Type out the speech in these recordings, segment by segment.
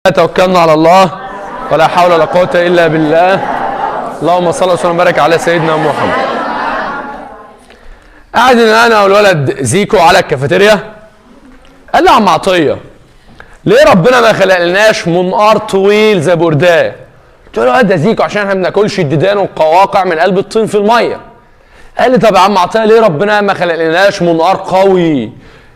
توكلنا على الله ولا حول ولا قوة إلا بالله. اللهم صل وسلم وبارك على سيدنا محمد. قاعد أنا والولد زيكو على الكافيتيريا، قال لي عم عطية ليه ربنا ما خلقلناش منقار طويل زي برداه؟ قلت له ده زيكو عشان احنا ما بناكلش الديدان والقواقع من قلب الطين في الميه. قال لي طب يا عم عطيه ليه ربنا ما خلقلناش منقار قوي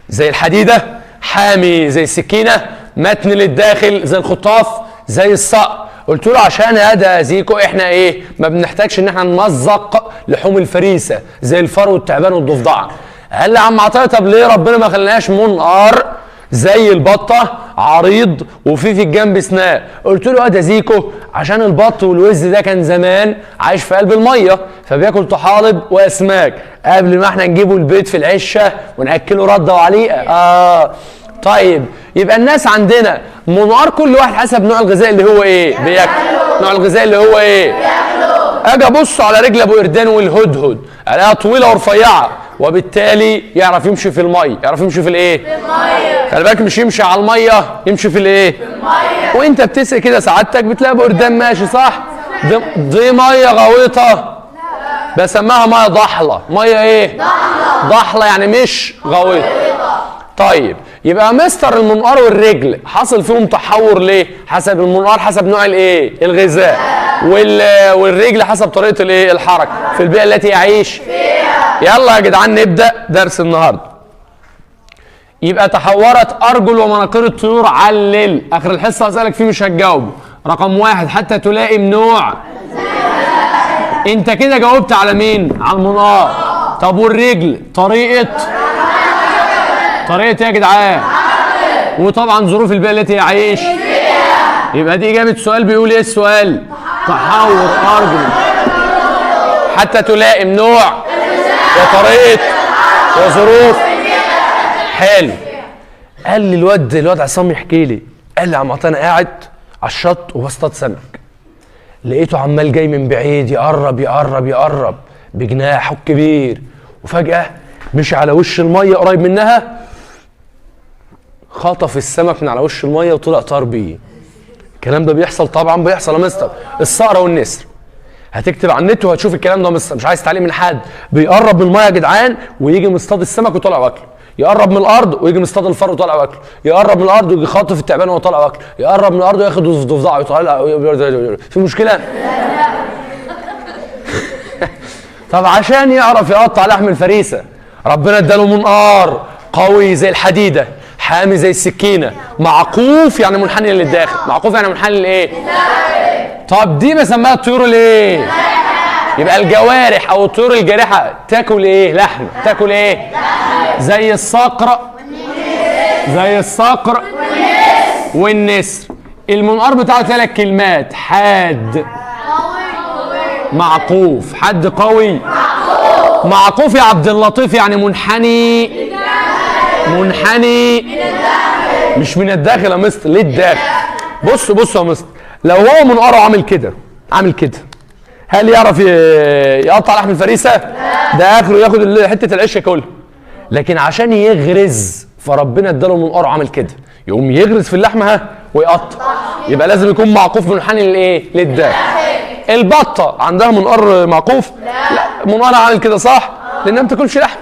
زي الحديده، حامي زي السكينه، متن للداخل زي الخطاف زي الصقر؟ قلت له عشان هذا زيكو احنا ايه ما بنحتاجش ان احنا نمزق لحوم الفريسه زي الفار والتعبان والضفدع. قال لي يا عم عطيه طب ليه ربنا ما خلقناش منقار زي البطه عريض وفي الجنب سناء؟ قلت له ده زيكو عشان البط والوز ده كان زمان عايش في قلب الميه فبياكل طحالب واسماك قبل ما احنا نجيبه البيت في العشه وناكله رده وعليقه. طيب يبقى الناس عندنا منقار كل واحد حسب نوع الغذاء اللي هو ايه بياكله، نوع الغذاء اللي هو ايه بياكله. اجي ابص على رجل ابو قردان والهدهد الاقيها طويله ورفيعه وبالتالي يعرف يمشي في الميه. يعرف يمشي في الايه؟ في الميه. خلي بالك مش يمشي على الميه، يمشي في الايه؟ في الميه. وانت بتسقي كده سعادتك بتلاقي ابو قردان ماشي صح؟ دي ميه غويطه بسميها ميه ضحله. ميه ايه؟ ضحله يعني مش غويطه. طيب يبقى مستر المنقار والرجل حصل فيهم تحور ليه؟ حسب المنقار حسب نوع الايه؟ الغذاء، والرجل حسب طريقه الايه؟ الحركه في البيئه التي يعيش فيها. يلا يا جدعان نبدا درس النهارده. يبقى تحورت ارجل ومناقير الطيور علل. اخر الحصه هسالك فيه مش هتجاوبه. رقم 1 حتى تلائم نوع. انت كده جاوبت على مين؟ على المنقار. طب والرجل طريقه ايه يا جدعان؟ وطبعا ظروف البيئه التي يعيش فيها. يبقى دي اجابه سؤال بيقول ايه السؤال؟ تحور ارجل حتى تلائم نوع وطريقه وظروف. حلو. قال لي الواد عصام يحكي لي، قال لي يا عم عطيه انا قاعد على الشط وبصطاد سمك، لقيته عمال جاي من بعيد يقرب بجناحه الكبير، وفجاه مشي على وش الميه قريب منها، خطف السمك من على وش الميه وطلع طار بيه. الكلام ده بيحصل طبعا، بيحصل يا مستر. الصقر والنسر هتكتب على النت وهتشوف الكلام ده يا مستر، مش عايز تعليق من حد. بيقرب من الميه يا جدعان ويجي مصطاد السمك وطلع واكله، يقرب من الارض ويجي مصطاد الفار وطلع واكله، يقرب من الارض ويجي خاطف التعبان وطلع واكله، يقرب من الارض وياخد ضفدعه ويطلع. في مشكله؟ طب عشان يعرف يقطع لحم الفريسه ربنا اداله منقار قوي زي الحديده، حامي زي السكينه، معقوف يعني منحني للداخل. معقوف يعني منحني لايه؟ طب دي بسميها الطيور الايه؟ يبقى الجوارح او الطيور الجارحه تاكل ايه؟ لحم. تاكل ايه؟ زي الصقر والنسر. المنقار بتاعه 3 كلمات: حاد، معقوف. حد قوي، معقوف يا عبد اللطيف يعني منحني مش من الداخل يا مستر، للداخل. بص يا مستر، لو هو منقاره عامل كده هل يعرف يقطع لحم الفريسه؟ ده اخره ياخد حته العشه كلها. لكن عشان يغرز فربنا اداله منقار عامل كده، يقوم يغرز في اللحمه ويقطع. يبقى لازم يكون معقوف منحني للايه؟ للداخل. البطه عندها منقار معقوف؟ لا منقار عامل كده صح؟ لانها ما بتاكلش لحم.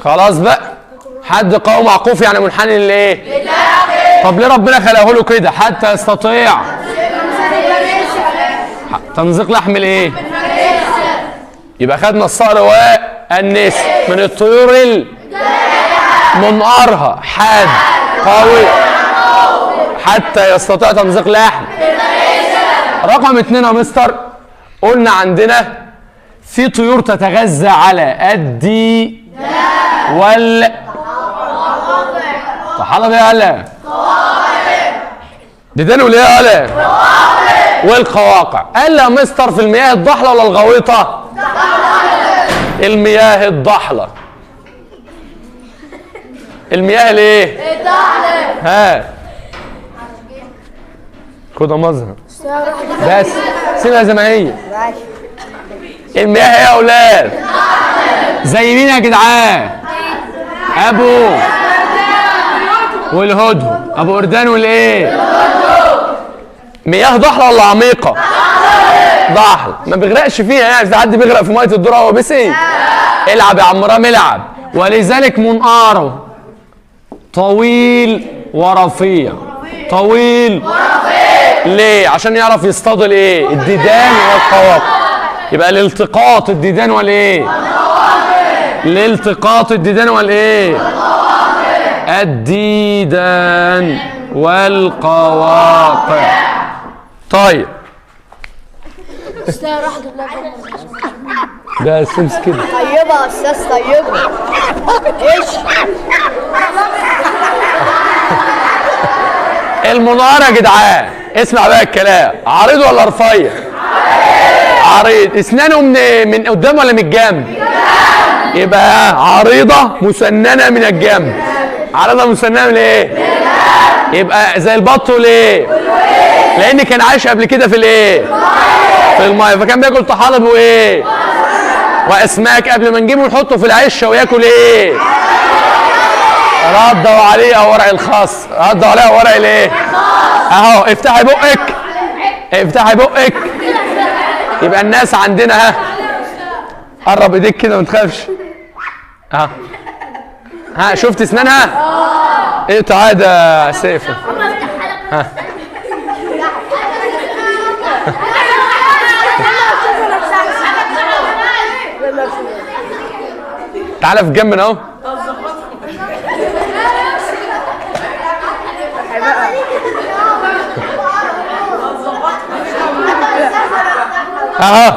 خلاص بقى حد قوي معقوف يعني منحني للايه؟ للداخل. طب ليه ربنا خلقه له كده؟ حتى يستطيع تمزيق لحم الايه؟ يبقى خدنا الصقر والنسر من الطيور منقارها حاد قوي حتى يستطيع تمزيق لحم. رقم 2 يا مستر، قلنا عندنا في طيور تتغذى على الدي طحالب يا هلا ديدان ولا يا هلا والقواقع. قال لي يا مستر في المياه الضحله ولا الغويطه؟ المياه الضحله. المياه الايه؟ الضحله. ها خدها مظهر بس سيبها زي ما هي. المياه ايه يا اولاد؟ زي مين يا جدعان؟ ابو والهدهد. ابو قردان والايه؟ مياه ضحله ولا عميقه؟ ضحل. ما بيغرقش فيها يعني، في حد بيغرق في ميه الذره وهو بيسقي؟ العب يا عم رام العب. ولذلك منقاره طويل ورفيع. طويل ورفيع ليه؟ عشان يعرف يصطاد الايه؟ الديدان والقواقع. يبقى الالتقاط الديدان والايه؟ الالتقاط الديدان والايه؟ الديدان والقواقع. طيب ده سمس كده. طيبة يا استاذ طيبة. ايش؟ المنقار يا جدعان اسمع بقى الكلام، عريض ولا رفيع؟ عريض. اسنانه من قدام ولا من الجنب؟ يبقى عريضة مسننة من الجنب. عريضة مسننة من ايه؟ يبقى زي البط ليه؟ لان كان عايش قبل كده في الايه؟ في الميه، فكان بياكل طحالب وايه؟ واسماك قبل ما نجيبه نحطه في العشه وياكل ايه؟ ردوا عليه ورق الخاص. ردوا عليه ورق الايه؟ اهو. افتحي بقك، افتحي بقك. يبقى الناس عندنا ها، قرب ايديك كده ما تخافش. ها شفت اسنانها؟ اقطع هذا يا سيف. ها تعالى في جنبنا اهو. اهو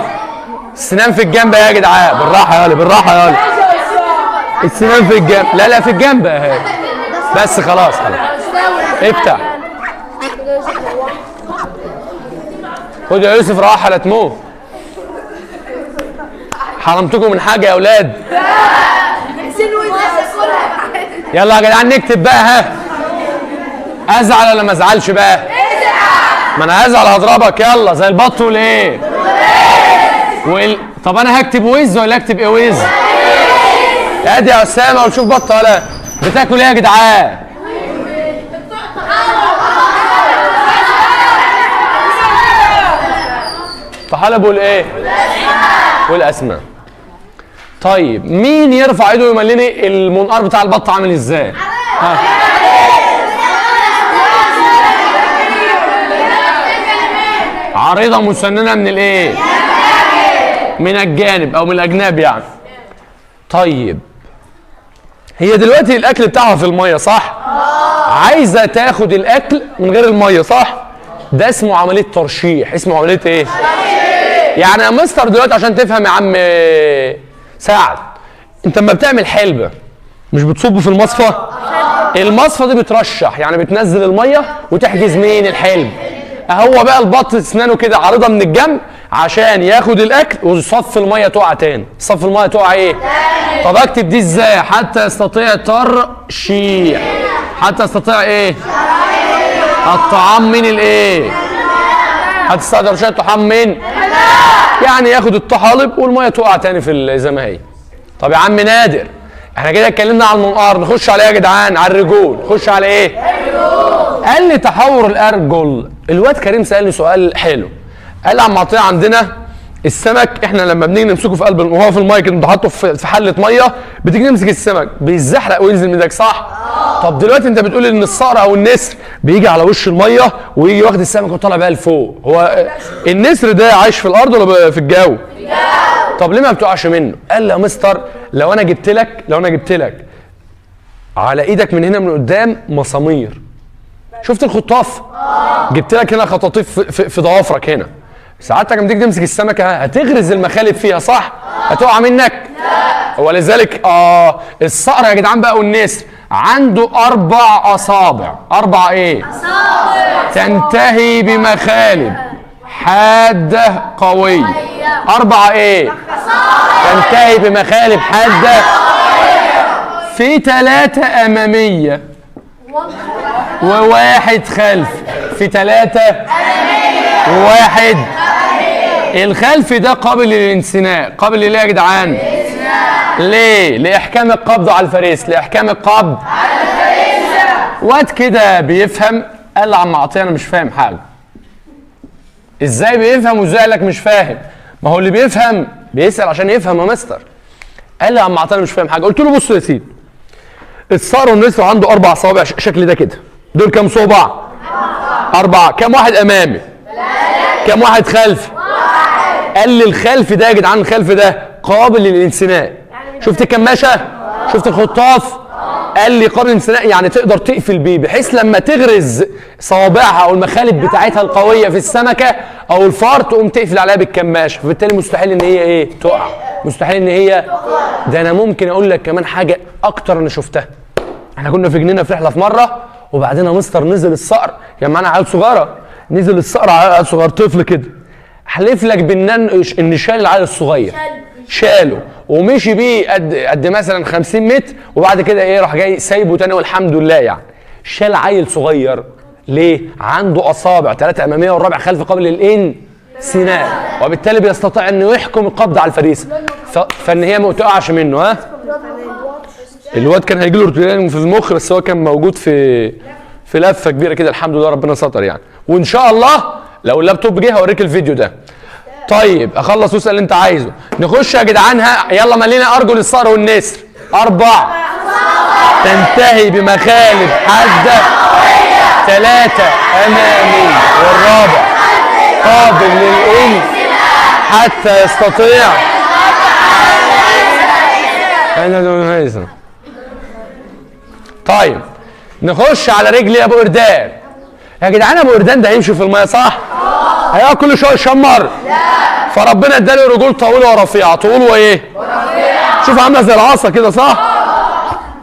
السنان في الجنب يا جدعان. بالراحه يالا، بالراحه يالا. السنان في الجنب. لا لا في الجنب اهي. بس خلاص خلاص. افتح. خد يا يوسف راحه لا تموت. حرمتكم من حاجه يا اولاد؟ يلا يا جدعان نكتب بقى. ها ازعل ولا ما ازعلش بقى؟ ما انا هزعل هضربك. يلا زي البط والايه؟ طب انا هكتب ويز ولا اكتب ايه ويز؟ ادي يا اسامه ونشوف بطه ولا بتاكل ايه يا جدعان؟ طحالب والايه؟ والاسماك. طيب مين يرفع ايده يمليني المنقار بتاع البط عامل ازاي؟ ها. عريضة مسننة من الايه؟ من الجانب او من الاجناب يعني. طيب هي دلوقتي الاكل بتاعها في الميه صح؟ عايزه تاخد الاكل من غير الميه صح؟ ده اسمه عمليه ترشيح. اسمه عمليه ايه؟ يعني يا مستر دلوقتي عشان تفهم يا عم سعد، انت لما بتعمل حلبه مش بتصب في المصفى؟ المصفى دي بترشح، يعني بتنزل الميه وتحجز مين؟ الحلب. هو بقى البط اسنانه كده عارضه من الجنب عشان ياخد الاكل وصف الميه تقع تاني. صف الميه تقع ايه؟ طب اكتب دي ازاي؟ حتى يستطيع ترشيح. حتى يستطيع ايه؟ الطعام من الايه؟ حتى يستطيع ترشيح الطعام من؟ يعني ياخد الطحالب والميه تقع تاني في زي ما هي. طب يا عم نادر احنا كده اتكلمنا على المنقار، نخش على ايه يا جدعان؟ على الرجول. نخش على ايه؟ قال لي تحور الارجل. الواد كريم سالني سؤال حلو، قال لي عم عطيه عندنا السمك احنا لما بنيجي نمسكه في قلب وهو في الميه كده نحطه في حله ميه، بتيجي نمسك السمك بيزحلق وينزل من ايدك صح؟ طب دلوقتي انت بتقول ان الصقر او النسر بيجي على وش الميه ويجي واخد السمك وطالع بقى لفوق. هو النسر ده عايش في الارض ولا في الجو؟ طب ليه ما بتقعش منه؟ قال لي يا مستر لو انا جبت لك على ايدك من هنا من قدام مسامير، شفت الخطاف؟ جبت لك هنا خطاطيف في ضوافرك هنا، ساعتك لما تيجي تمسك السمكه هتغرز المخالب فيها صح؟ هتقع منك؟ ولذلك الصقر يا جدعان بقى والنسر عنده 4 أصابع. 4 ايه؟ أصابع تنتهي بمخالب حادة قوية. 4 ايه؟ أصابع تنتهي بمخالب حادة. في 3 أمامية و1 خلف. في 3 و1 الخلف ده قابل للانثناء. قابل ليه يا جدعان؟ ليه؟ لإحكام القبض على الفريسة. لإحكام القبض على الفريسة. واد كده بيفهم قال لي عم عطيه انا مش فاهم حاجه. ازاي بيفهم وازاي قال لك مش فاهم؟ ما هو اللي بيفهم بيسال عشان يفهم يا مستر. قال لي يا عم عطيه انا مش فاهم حاجه. قلت له بص يا سيدي، الصقر والنسر عنده 4 صوابع شكل ده كده، دول كام صوبع؟ 4. كام واحد امامي؟ 3. كام واحد خلفي؟ 1. قال لي الخلف ده يا جدعان، الخلف ده قابل للانثناء. شفت الكماشه؟ شفت الخطاف؟ قال لي قابل للانثناء يعني تقدر تقفل بيه، بحيث لما تغرز صوابعها او المخالب بتاعتها القويه في السمكه او الفار تقوم تقفل عليها بالكماشه، فبالتالي مستحيل ان هي ايه؟ تقع. مستحيل ان هي ده. انا ممكن اقول لك كمان حاجه اكتر انا شفتها. احنا كنا في جنينه في رحله في مره، وبعدين يا مستر نزل الصقر، كان معانا عيال صغيره، نزل الصقر على عيال صغير طفل كده، حلف لك بالنن ان شال العيل الصغير، شاله ومشي بيه قد مثلا 50 متر، وبعد كده ايه راح جاي سايبه تاني والحمد لله يعني. شال عيل صغير ليه؟ عنده اصابع 3 اماميه والرابع خلفي قابل للانثناء، وبالتالي بيستطيع انه يحكم القبض على الفريسه، فان هي ما تقعش منه. ها؟ الواد كان هيجي له ارتجاج في المخ، بس هو كان موجود في لفه كبيره كده، الحمد لله ربنا ستر يعني. وان شاء الله لو اللابتوب جه هوريك الفيديو ده. طيب اخلص واسال اللي انت عايزه. نخش يا جدعان، يلا ملينا ارجل الصقر والنسر. 4 تنتهي بمخالب حاده، 3 امامي والرابع قابل للانثناء حتى يستطيع طيب نخش على رجل ابو قردان. يا جدعان ابو قردان ده هيمشي في الميه صح؟ هيقعد كل شويه يشمر؟ لا. فربنا اداله رجول طويله ورفيعه. طول وايه؟ ورفيعه. شوف عامله زي العصا كده صح؟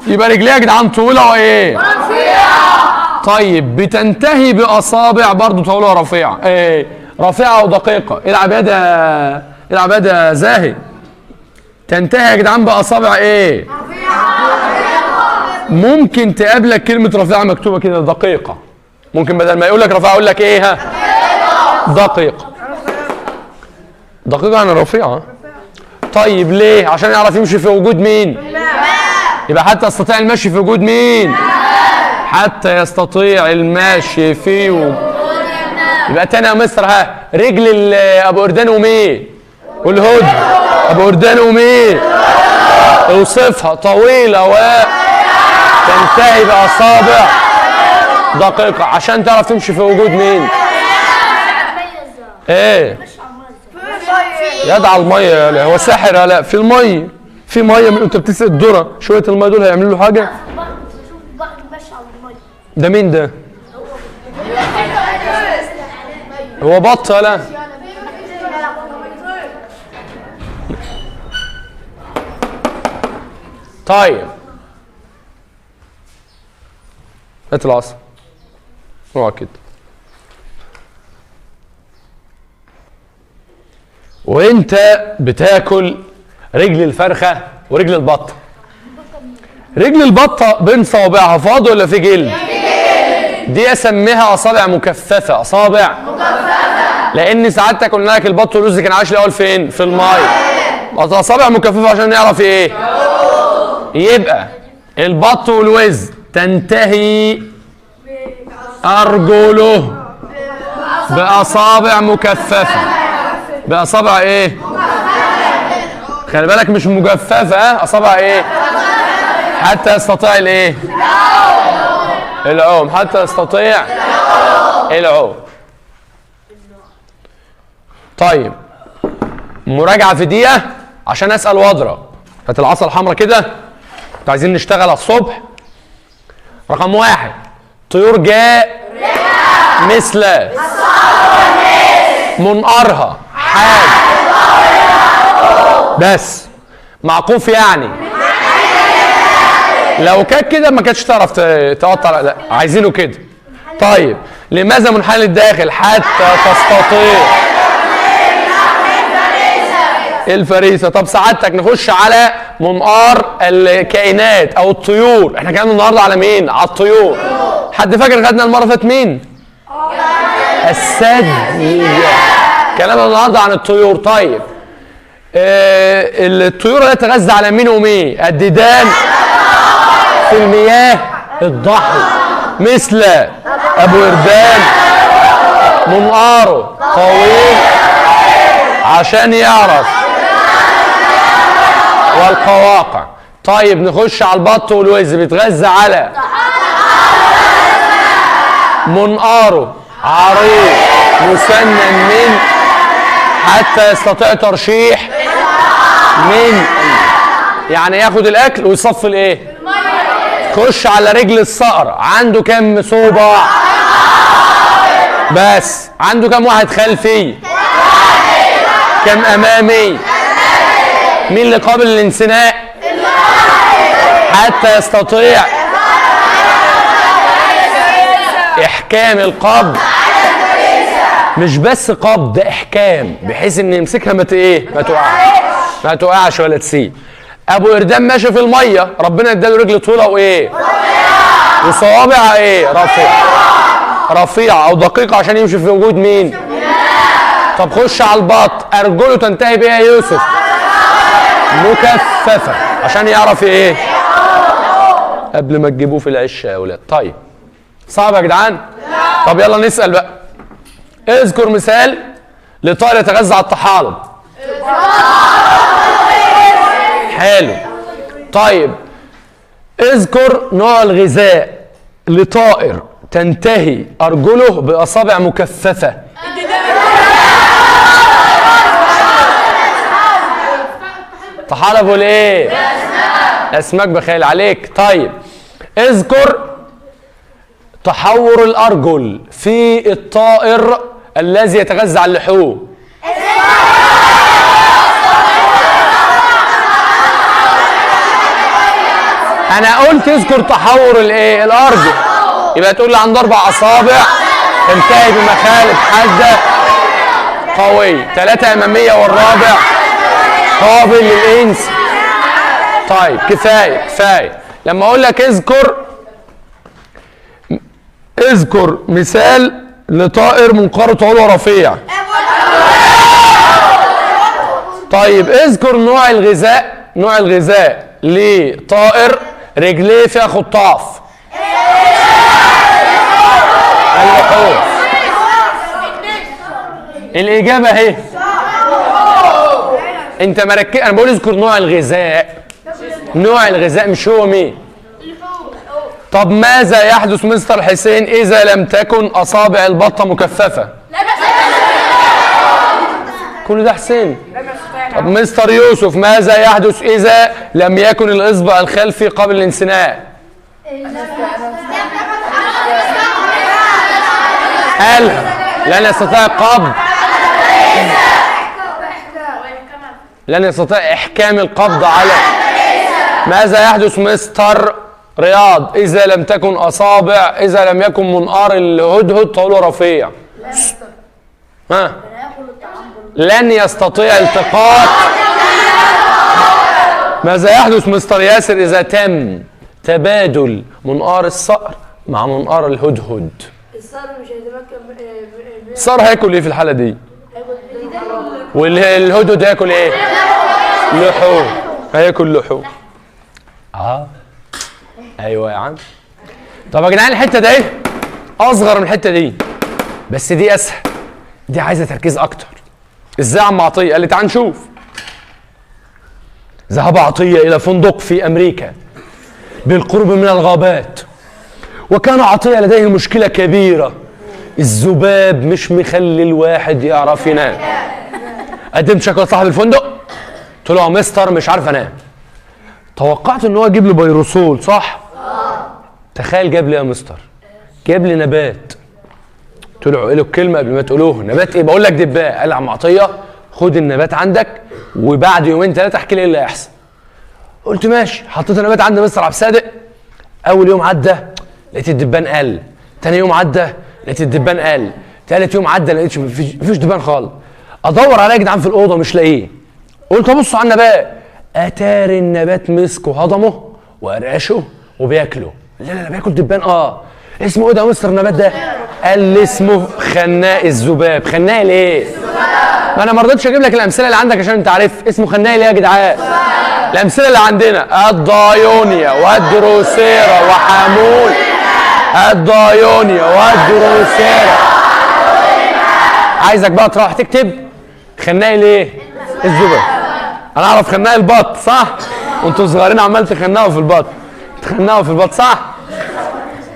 يبقى رجليها يا جدعان طويله وايه؟ ورفيعه. طيب بتنتهي باصابع برضه طويله ورفيعه. ايه؟ رفيعه ودقيقه. العب يا زاهي. تنتهي يا جدعان باصابع ايه؟ ممكن تقابلك كلمة رفيعة مكتوبة كده دقيقة. ممكن بدل ما يقول لك رفيعة يقول لك ايه؟ دقيقة. دقيقة يعني رفيعة. طيب ليه؟ عشان يعرف يمشي في وجود مين؟ يبقى حتى يستطيع المشي في وجود مين؟ حتى يستطيع المشي في وجود. يبقى تاني يا مستر، رجل ابو قردان ومين؟ والهد. ابو قردان ومين؟ اوصفها. طويلة تنتهي بأصابع دقيقة عشان تعرف تمشي في وجود مين؟ ايه؟ يد على المية يا لا، هو ساحر يا لا، في المية، في مية انت بتسقي الذرة، شوية المية دول هيعملوا له حاجة؟ ده مين ده؟ هو بط يا لا؟ طيب هات العصا. اوعى كده. وانت بتاكل رجل الفرخه ورجل البطه. رجل البطه بين صوابعها فاضي ولا في جلد؟ دي اسميها اصابع مكثفه. اصابع مكثفه لان سعادتك قلنا لك البط والوز كان عايش الاول فين؟ في الميه. اصابع مكثفه عشان نعرف ايه؟ يبقى البط والوز تنتهي أرجله بأصابع مكثفة. بأصابع إيه؟ خلي بالك مش مجففة. أصابع إيه؟ حتى يستطيع الإيه؟ العوم. حتى يستطيع العوم. طيب مراجعة في دقيقة عشان أسأل وأضرب. هات العصا الحمراء كده. انتوا عايزين نشتغل على الصبح. رقم 1 طيور جاء مثل منقرها حاد بس معقوف يعني لو كانت كده ما كانتش تعرف تقطع. لا عايزينه كده. طيب لماذا منحنى الداخل؟ حتى تستطيع الفريسه. طب سعادتك نخش على منقار الكائنات او الطيور. احنا كنا النهارده على مين؟ على الطيور. حد فاكر خدنا المره اللي فاتت مين؟ الثدي. كلامنا النهارده عن الطيور. طيب الطيور اللي تتغذى على مين ومين؟ الديدان في المياه، الضحي مثل ابو قردان منقاره طويل عشان يعرف والقواقع. طيب نخش على البط والوز، بيتغذى على منقاره عريض مسنن من حتى يستطيع ترشيح من، يعني ياخد الاكل ويصفي الايه؟ خش على رجل الصقر، عنده كم صوبع؟ بس عنده كم واحد خلفي؟ كم امامي؟ مين اللي قابل للانثناء؟ حتى يستطيع احكام القبض. مش بس قبض، احكام، بحيث ان يمسكها ما تقعش ولا تسيب. ابو قردان ماشي في الميه، ربنا اداله رجل طويله وايه؟ وصوابع ايه؟ رفيعه او دقيقه عشان يمشي في وجود مين؟ طب خش على البط، ارجله تنتهي بايه يا يوسف؟ مكثفه عشان يعرف ايه؟ قبل ما تجيبوه في العش يا اولاد. طيب صعب يا جدعان؟ طب يلا نسال بقى. اذكر مثال لطائر يتغذى على الطحالب. حلو. طيب اذكر نوع الغذاء لطائر تنتهي ارجله باصابع مكثفه. طحالب والايه؟ اسماك بخيل عليك. طيب اذكر تحور الارجل في الطائر الذي يتغذى على اللحوم. انا قلت اذكر تحور الايه؟ الارجل. يبقى تقول لي عنده 4 اصابع تنتهي بمخالب حاده قويه، 3 اماميه والرابع قابل للانس. طيب كفايه. لما اقول لك اذكر مثال لطائر منقاره علو رفيع. طيب اذكر نوع الغذاء لطائر رجليه فيها خطاف. اللحوم. الاجابه اهي. انت مركز، انا بقول اذكر نوع الغذاء مش هو مين. طب ماذا يحدث مستر حسين اذا لم تكن اصابع البطه مكثفه؟ كل ده حسين. طب مستر يوسف ماذا يحدث اذا لم يكن الاصبع الخلفي قابل للانثناء؟ قالها لن يستطيع القبض، لن يستطيع احكام القبض على. ماذا يحدث مستر رياض اذا لم تكن اذا لم يكن منقار الهدهد طوله رفيع؟ ها؟ لن يستطيع التقاط. ماذا يحدث مستر ياسر اذا تم تبادل منقار الصقر مع منقار الهدهد؟ الصقر مش هيتمكن. الصقر هياكل ايه في الحاله دي؟ والهدهد هياكل ايه؟ لحوم. هياكل لحوم. ايوه يا عم. طب يا جدعان الحته دي اصغر من الحته دي، بس دي اسهل، دي عايزه تركيز اكتر. ازاي يا عم عطيه؟ قال لي تعال نشوف. ذهب عطيه الى فندق في امريكا بالقرب من الغابات، وكان عطيه لديه مشكله كبيره، الذباب مش مخلي الواحد يعرف ينام. قدمت شكوى لصاحب الفندق، قلت له يا مستر مش عارف انام. توقعت ان هو يجيب لي بيروسول، صح؟ تخيل جاب لي يا مستر، جاب لي نبات. قلت له عقله الكلمه قبل ما تقولوه. نبات ايه؟ بقول لك دباء. قال لي يا عم عطيه خد النبات عندك وبعد 2-3 احكي لي ايه اللي هيحصل. قلت ماشي. حطيت النبات عند مستر عبد الصادق. اول يوم عدى لقيت الدبان قل، تاني يوم عدى لقيت الدبان قل، تالت يوم عدى لقيتش مفيش دبان خالص. ادور عليه يا جدعان في الاوضه مش لاقيه. قلت ابص على النبات، اتاري النبات مسكه هضمه وقرقشه وبياكله. لا بياكل دبان. اسمه ايه ده يا مستر النبات ده؟ قال لي اسمه خناق الذباب. خناق الايه؟ ما انا ما رضيتش اجيب لك الامثله اللي عندك عشان انت عارف اسمه خناق الايه يا جدعان. الامثله اللي عندنا الضايونيا والدروسيرا وحامول الدايونيا والدروسيرا. عايزك بقى تروح تكتب خناقي ليه؟ الزبر. انا اعرف خناقي البط صح؟ وانتوا صغيرين عمال تخنقوا في البط. تخنقوا في البط صح؟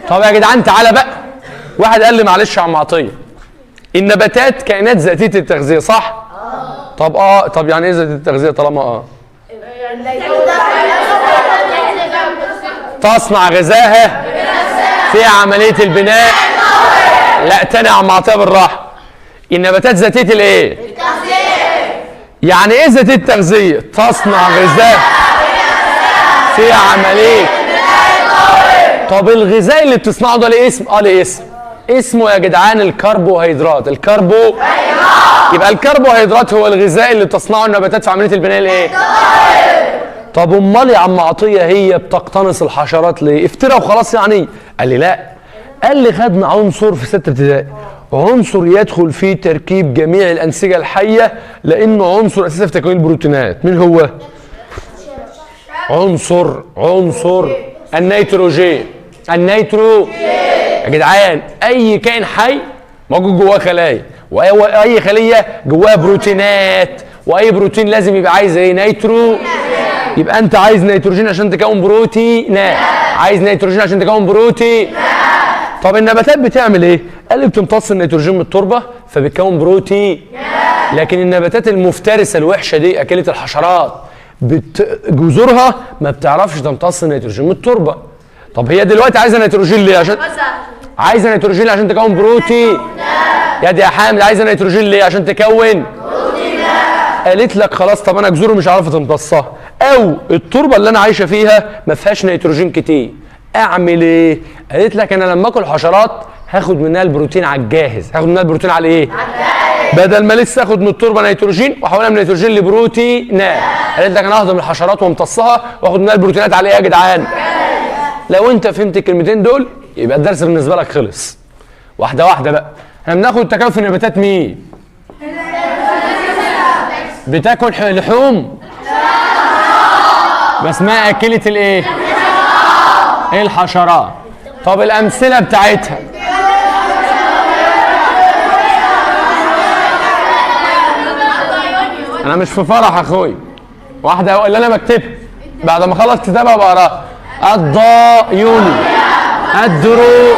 طب يا جدعان تعالى بقى. واحد قال لي معلش يا عم عطيه النباتات كائنات ذاتيه التغذيه صح؟ طب يعني ايه ذاتيه التغذيه طالما تصنع غذائها في عمليه البناء. لا تاني يا عم عطيه بالراحه. النباتات ذاتيه الايه؟ يعني ايه ذاتيه التغذيه؟ تصنع غذاء في عمليه. طب الغذاء اللي بتصنعه ده ليه اسم؟ ليه اسم. اسمه يا جدعان الكربوهيدرات. يبقى الكربوهيدرات هو الغذاء اللي بتصنعه النباتات في عمليه البناء الايه؟ طب امال يا عم عطيه هي بتقتنص الحشرات ليه؟ افترى وخلاص يعني. قال لي لا. قال لي خدنا عنصر في 6 ابتدائي، عنصر يدخل في تركيب جميع الانسجه الحيه لانه عنصر اساسي في تكوين البروتينات. مين هو؟ عنصر النيتروجين. يا جدعان اي كائن حي موجود جواه خلايا، واي خليه جواها بروتينات، واي بروتين لازم يبقى عايز ايه؟ نيترو. يبقى انت عايز نيتروجين عشان تكون بروتينات. عايز نيتروجين عشان تكون بروتين. طب النباتات بتعمل ايه؟ قال لي بتمتص النيتروجين من التربه فبتكون بروتين. لكن النباتات المفترسه الوحشه دي اكلت الحشرات جذورها ما بتعرفش تمتص النيتروجين من التربه. طب هي دلوقتي عايزه نيتروجين ليه؟ عايزه نيتروجين عشان تكون بروتين. يا حامد عايزه نيتروجين ليه؟ عشان تكون قالت لك خلاص طب انا جذوري مش عارفه تمتصها، او التربه اللي انا عايشه فيها ما فيهاش نيتروجين كتير. اعمل ايه؟ قالت لك انا لما اكل حشرات هاخد منها البروتين على الجاهز. هاخد منها البروتين على ايه؟ بدل ما لسه اخد من التربه نيتروجين واحولها من نيتروجين لبروتينات. قالت لك انا ههضم الحشرات وامتصها واخد منها البروتينات على ايه يا جدعان؟ لو انت فهمت الكلمتين دول يبقى الدرس بالنسبه لك خلص. واحده واحده بقى. احنا بناخد التكون في النباتات مين؟ بتاكل لحوم بس ما اكله الايه؟ الحشرات. طب الامثله بتاعتها انا مش في فرح اخوي. واحده اللي انا بكتبها بعد ما اخلص كتابها بقراها. الضايوني الدرو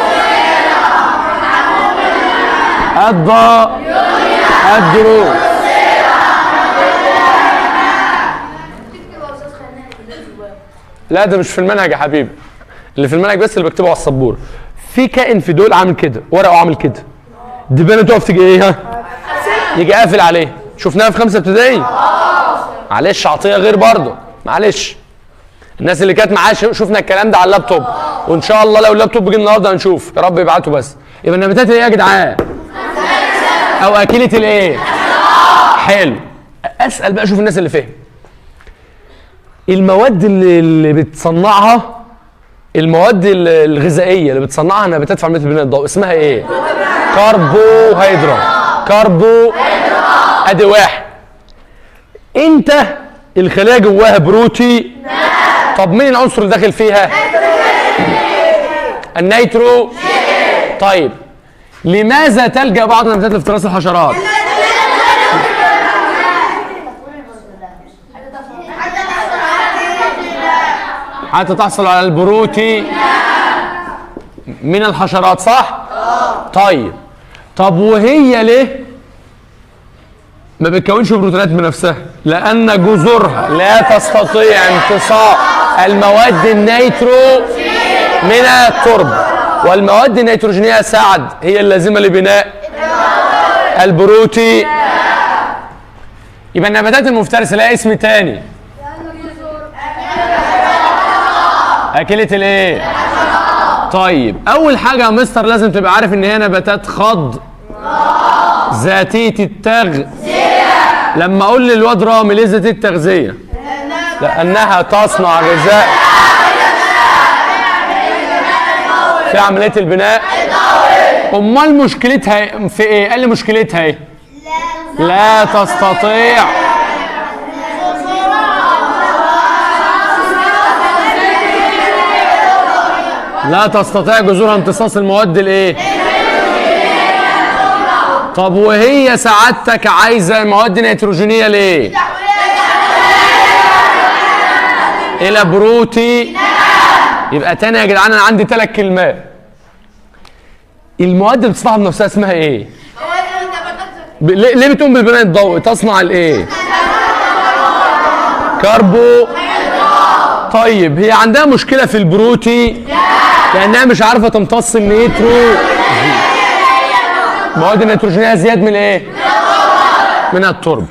لا ده مش في المنهج يا حبيبي. اللي في المنهج بس اللي بكتبه على السبوره. في كائن في دول عامل كده، ورقه عامل كده، دبانه تقف تيجي ايه؟ يجي قافل عليه. شفناها في 5 ابتدائي. معلش عطيه غير برضه، معلش الناس اللي كانت معاه شفنا الكلام ده على اللابتوب، وان شاء الله لو اللابتوب جه النهارده هنشوف، يا رب يبعته بس. يبقى النباتات ايه يا جدعان؟ او اكله الايه؟ حلو. اسال بقى اشوف الناس اللي فهم. المواد اللي بتصنعها، المواد الغذائيه اللي بتصنعها النباتات في عمليه البناء الضوئي اسمها ايه؟ كربوهيدرات. ادي واحد. انت الخلايا جواها بروتين. طب مين العنصر اللي داخل فيها؟ النيترو. طيب لماذا تلجأ بعض النباتات لافتراس الحشرات؟ حتى تحصل على البروتين من الحشرات صح؟ طيب طب وهي ليه ما بتكونش بروتينات بنفسها؟ لأن جذورها لا تستطيع امتصاص المواد النيترو من التربة، والمواد النيتروجينية سعد هي اللازمة لبناء البروتين. يبقى النباتات المفترسة لها اسم تاني، أكلة الايه؟ طيب أول حاجة يا مستر لازم تبقى عارف إن هي نباتات خض ذاتية التغذية. لما أقول للواد رامي ليه ذاتية التغذية؟ لأنها تصنع غذاء في عملية البناء. أمال مشكلتها في إيه؟ قال لي مشكلتها إيه؟ لا تستطيع لا تستطيع جذورها امتصاص المواد الايه؟ طب وهي سعادتك عايزه مواد نيتروجينيه ليه؟ الى بروتي. يبقى تاني يا جدعان انا عندي 3 كلمات. المواد اللي بتصنعها بنفسها اسمها ايه؟ ليه بتقوم بالبناء الضوئي؟ تصنع الايه؟ كربو. طيب هي عندها مشكله في البروتي لانها مش عارفه تمتص النيترو. مواد النيتروجينيه زياد من ايه؟ من التربه.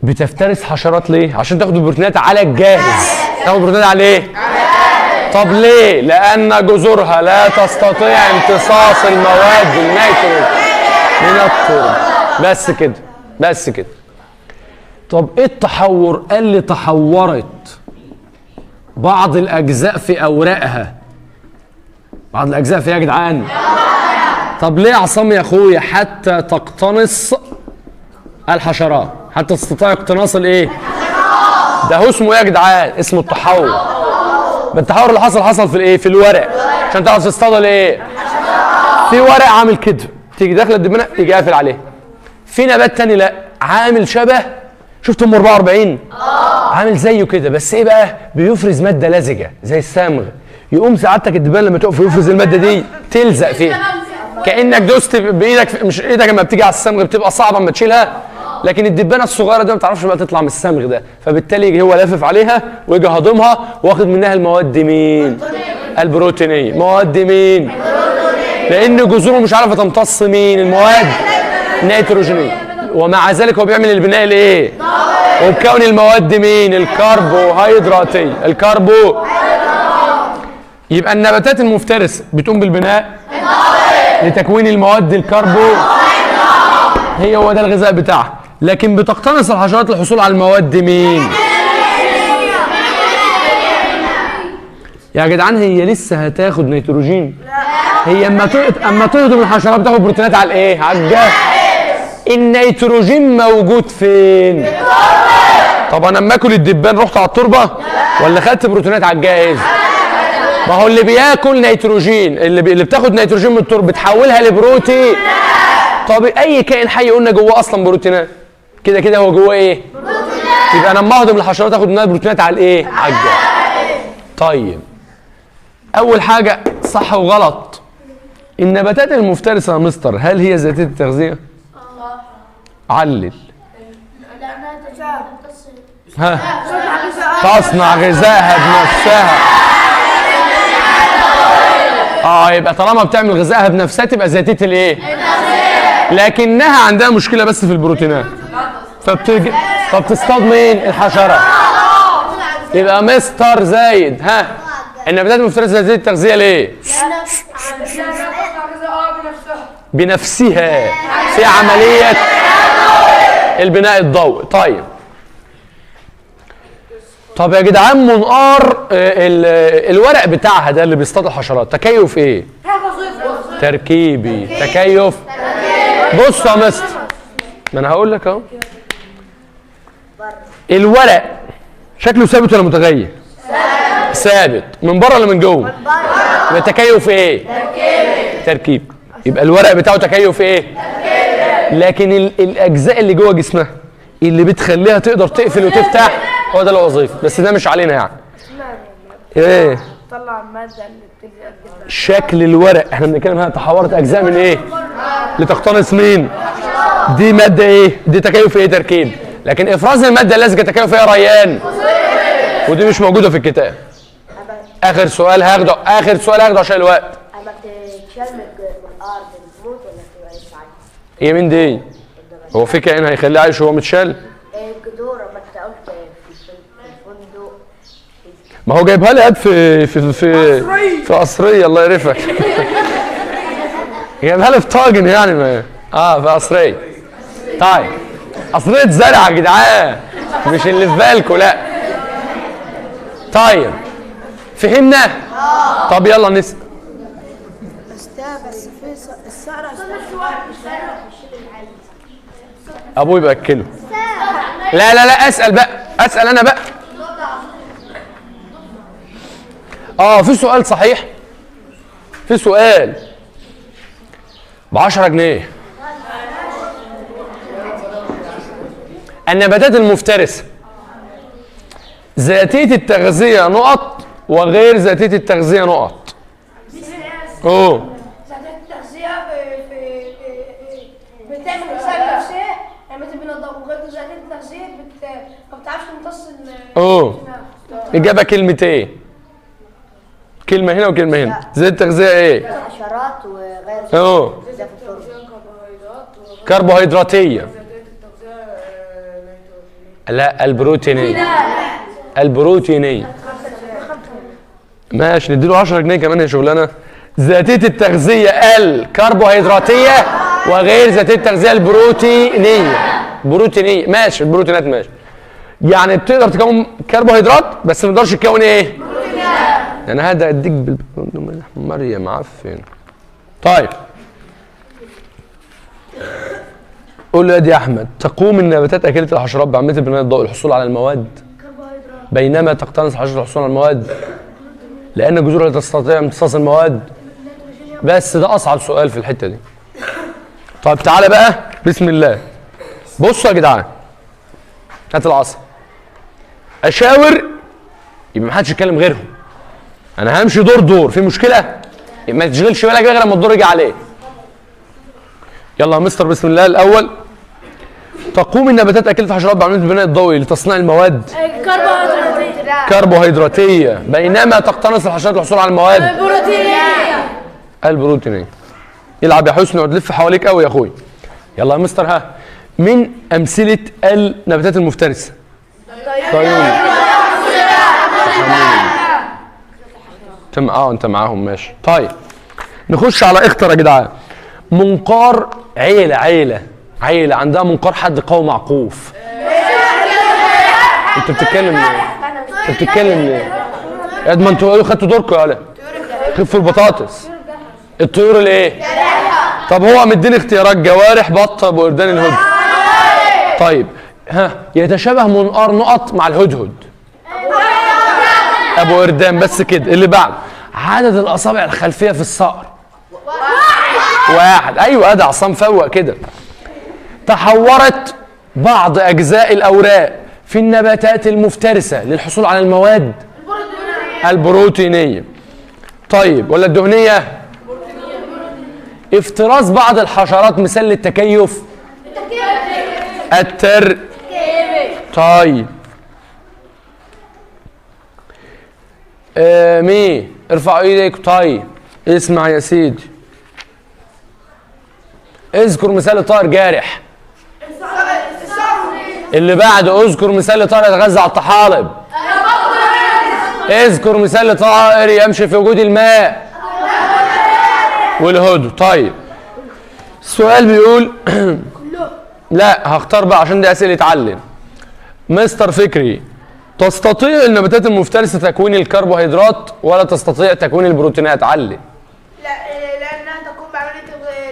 بتفترس حشرات ليه؟ عشان تاخد البروتينات على الجاهز. تاخد البروتينات على ايه؟ طب ليه؟ لأن جذورها لا تستطيع امتصاص المواد النيتروجين من التربة. بس كده، بس كده. طب ايه التحور؟ قال لي تحورت بعض الأجزاء في أوراقها. بعض الأجزاء في ايه يا جدعان؟ طب ليه يا عصام يا أخويا؟ حتى تقتنص الحشرات، حتى تستطيع اقتناص الايه؟ ده هو اسمه ايه يا جدعان؟ اسمه التحور. التحور اللي حصل في الايه؟ في الورق، عشان تعرف تصطاد الايه؟ في ورق عامل كده، تيجي داخله الدبانه تيجي قافل عليه. في نبات تاني لا، عامل شبه، شفت ام 44؟ عامل زيه كده، بس ايه بقى؟ بيفرز ماده لزجه زي الصمغ. يقوم سعادتك الدبان لما تقف يفرز الماده دي تلزق فيها. كانك دوست بايدك، مش ايدك لما بتيجي على الصمغ بتبقى صعبه اما تشيلها، لكن الدبانه الصغيره دي ما بتعرفش بقى تطلع من الصمغ ده، فبالتالي يجي هو لافف عليها ويجي هاضمها واخد منها المواد مين؟ البروتينيه. مواد مين؟ لان جذوره مش عارفه تمتص مين؟ المواد النيتروجينيه. ومع ذلك هو بيعمل البناء الايه؟ وبكون المواد مين؟ الكربوهيدراتيه. الكربو. يبقى النباتات المفترسه بتقوم بالبناء لتكوين المواد الكربو، هي هو ده الغذاء بتاعها. لكن بتقتنص الحشرات للحصول على المواد مين؟ يا جدعان هي لسه هتاخد نيتروجين؟ هي اما تهضم الحشرات بتاخد بروتينات على الايه؟ على الجهاز. النيتروجين موجود فين؟ طب انا اما اكل الدبان رحت على التربه ولا خدت بروتينات على الجهاز؟ ما هو اللي بياكل نيتروجين، اللي بتاخد نيتروجين من التربه بتحولها لبروتين. طب اي كائن حي قلنا جواه اصلا بروتينات، كده كده هو جواه ايه؟ بروتينات. يبقى انا لما اهضم الحشرات اخد منها بروتينات على الايه؟ على الجهاز. طيب اول حاجه صح وغلط. النباتات المفترسه يا مستر هل هي ذاتيه التغذيه؟ علل. ها؟ تصنع غذائها بنفسها. يبقى طالما بتعمل غذائها بنفسها تبقى ذاتيه الايه؟ لكنها عندها مشكله بس في البروتينات، فبتصطاد مين؟ الحشرات. يبقى مستر زايد، ها؟ النباتات المفترسه ذاتيه التغذيه ليه؟ بنفسها في عمليه البناء الضوئي. طب يا جدعان منقار الورق بتاعها ده اللي بيصطاد الحشرات تكيف ايه؟ تركيبي. تكيف. بص يا مستر، ما انا هقول لك اهو. الورق شكله ثابت ولا متغير؟ ثابت. من بره ولا من جوه؟ يبقى تكيف ايه؟ تركيب. يبقى الورق بتاعه تكيف ايه؟ لكن الاجزاء اللي جوه جسمها اللي بتخليها تقدر تقفل وتفتح هو ده الوظيفه، بس ده مش علينا يعني. ايه؟ طلع الماده اللي بتلزق الجسم. شكل الورق احنا بنتكلم هنا تحورت اجزاء من ايه؟ لتقتنص مين؟ دي ماده ايه؟ دي تكيف ايه؟ تركيب. لكن افراز الماده اللازجه تكيف ايه يا ريان؟ ودي مش موجوده في الكتاب. اخر سؤال هاخده عشان الوقت. اما بتتشال من الارض بتموت ولا بتبقى لسه عايشه؟ هي مين دي؟ هو في كائن هيخليه عايش وهو متشال؟ الجذور ما انت قلت في الفندق. ما هو جايبها لي قد في قصرية الله يعرفك. جايبها لي في طاجن يعني ما في قصرية. طيب قصرية زرع يا جدعان مش اللي في بالكم لا. طيب فهمنا؟ طب يلا نسأل. بس في السعر ابوي باكله. لا اسال بقى، اسال انا بقى. في سؤال صحيح، في سؤال ب10 جنيه. النباتات المفترسة ذاتية التغذية نقط وغير ذاتية التغذية نقط. ذاتية التغذية بتعمل غذاء نفسية، يعني مثلا بنضف، وغير ذاتية التغذية ما بتعرفش تمتص إجابة كلمتين، كلمة هنا وكلمة هنا. ذاتية التغذية إيه؟ حشرات وغير زي كربوهيدراتية. لا البروتينية. البروتينية. ماشي نديله 10 جنيه كمان يا شغلانة. ذاتية التغذية الكربوهيدراتية وغير ذاتية التغذية البروتينية. بروتينية ماشي، البروتينات ماشي. يعني بتقدر تكون كربوهيدرات بس ما تقدرش تكون ايه؟ بروتينات. يعني هذا اديك بالحمار يا معفن. طيب قول له يا احمد، تقوم النباتات اكله الحشرات بعمليه البناء الضوئي الحصول على المواد، بينما تقتنص الحشرات الحصول على المواد لان جذورها لا تستطيع امتصاص المواد. بس ده اصعب سؤال في الحته دي. طيب تعالى بقى بسم الله. بصوا يا جدعان، هات العصا. اشاور يبقى ما حدش يتكلم غيرهم. انا همشي دور دور، في مشكله؟ ما تشغلش بالك غير لما الدور يجي عليه. يلا يا مستر بسم الله. الاول، تقوم النباتات اكله الحشرات بعمليه البناء الضوئي لتصنيع المواد كربوهيدراتيه بينما تقتنص الحشرات الحصول على المواد البروتينيه. العب يا حسني اقعد لف حواليك قوي يا اخويا. يلا يا مستر. ها، من امثله النباتات المفترسه؟ طيور. انت معاهم ماشي. طيب نخش على اختر يا جدعان. منقار عيله عندها منقار حد قوي معقوف. انت بتتكلم ليه؟ يا ما انتوا خدتوا دوركم يالا. خفوا البطاطس. الطيور الايه؟ طب هو مديني اختيارات: جوارح، بط، ابو قردان، الهدهد. طيب ها، يتشابه منقار نقط مع الهدهد. ابو قردان. بس كده. اللي بعد، عدد الاصابع الخلفيه في الصقر 1. ايوه ده عصام فوق كده. تحورت بعض اجزاء الاوراق في النباتات المفترسه للحصول على المواد البروتينيه. طيب ولا الدهنيه؟ افتراس بعض الحشرات مثال للتكيف طيب مين؟ ارفعوا ايديك. طيب اسمع يا سيدي، اذكر مثال لطائر جارح. اللي بعده، اذكر مثال لطائر يتغذى على الطحالب. اذكر مثال لطائر يمشي في وجود الماء والهدوء. طيب السؤال بيقول لا هختار بقى عشان دي اسئله يتعلم. مستر فكري، تستطيع النباتات المفترسه تكوين الكربوهيدرات ولا تستطيع تكوين البروتينات؟ علي. لا، لانها تقوم بعمليه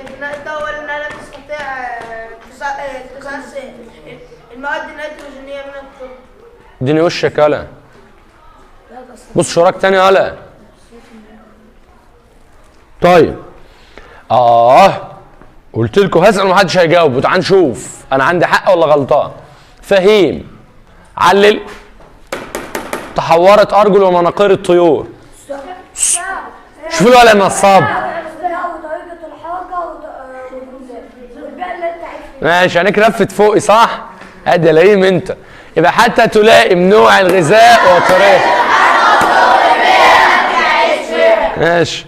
البناء الضوئي، لانها لا تستطيع امتصاص المواد النيتروجينيه من التربه. اديني وشك يالا. بص شراك تاني يالا. طيب قلت لكم هسأل ومحدش هيجاوب، وتعال نشوف انا عندي حق ولا غلطان. فهيم، علل. تحورت ارجل ومناقير الطيور. شوفوا له ولا النصاب. ماشي يعني لفت فوقي صح؟ ادي الاقيهم انت. يبقى حتى تلائم نوع الغذاء وطريقه. ماشي.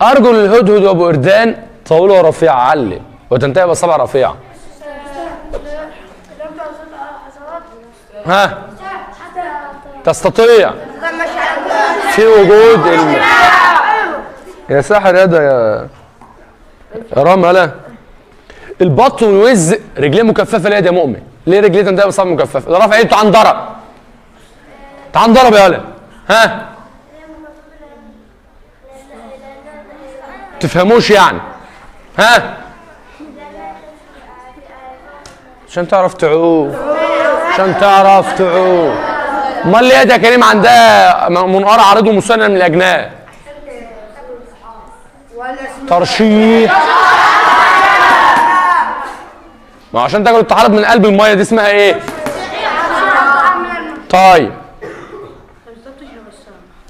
ارجل الهدهد وابو قردان طويله ورفيعه. علم وتنتهي باصابع رفيعه. ها، تستطيع في وجود يا ساحر يا ده يا رام. لا البط والوز رجليه مكففه. ليه يا مؤمن؟ ليه رجليه تنتهي باصابع مكففه؟ ده رافع ايده. تعال نضرب. تعال نضرب يا ولد. ها، تفهموش يعني؟ ها، عشان تعرف تعوم. عشان تعرف تعوم. امال ليه يا كريم عندها منقار عريض ومسنن من الاجناب؟ ترشيح. ما عشان تاكل الطحالب من قلب الميه دي اسمها ايه؟ طيب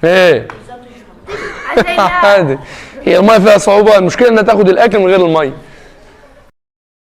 ايه؟ عادي، هي الميه فيها صعوبه، المشكله انها تاخد الاكل من غير الميه.